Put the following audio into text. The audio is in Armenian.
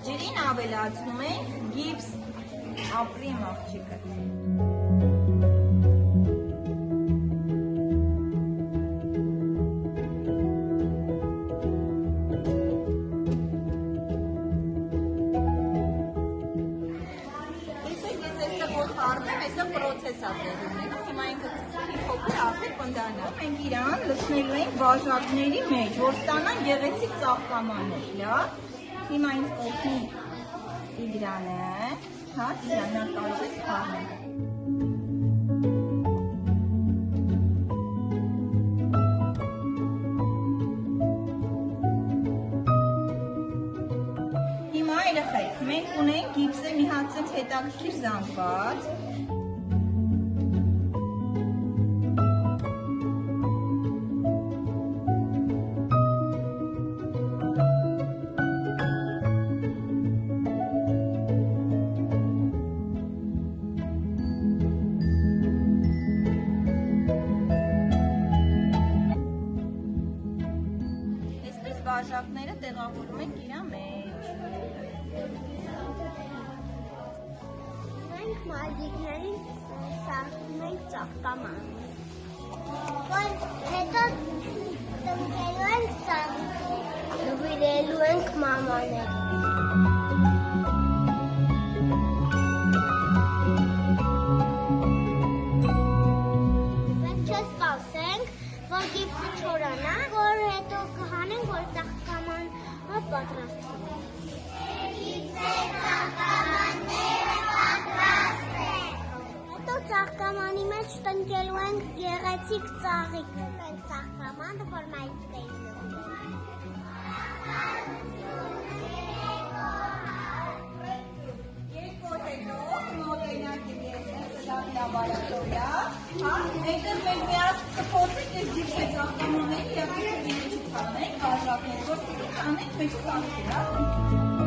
Ջրին ավելացնում ենք գիպս, ապրիմ աղջիկը։ Այստեղ պրոցես է տեղի ունենում, հիմա ինքը ծծկի փոքր արդեն կնդանա։ Մենք իրան լցնելու ենք բաժակների մեջ, որ ստանան գեղեցիկ ծաղկամաններ, լավ։ Հիմա ինձ կօգնի Տիգրանը, հա, Տիգրան, նա կարող է սպառնել։ Հիմա երեխեք, մենք ունենք գիպսը մի հատ հետաքրքիր զանգված։ Այսպես բաժակները տեղավորում ենք իրա մեջ։ Մենք մալդիկներին սարքում ենք ծաղկաման, որ հետո տնկելու ենք ծաղիկի, նվիրելու ենք մամաների։ Մենք չսպասենք, որ գիպսը չորանա, որ հետո կհանենք, որ ծաղկամանը պատրաստվի։ Ծաղկամանի մեջ տնկելու ենք գեղեցիկ ծաղիկ։ Մենք ծաղկամանը, որ մայից կեին Երկոտ հետո, մոտենակ է լաբորատորիա, հա, մեկը մենք միած կփորձենք այս գիպսի ծաղկամանների և գիպսի մեջից հանենք, բաժակներ, որ ստիպի հանենք մեջից անքիրա։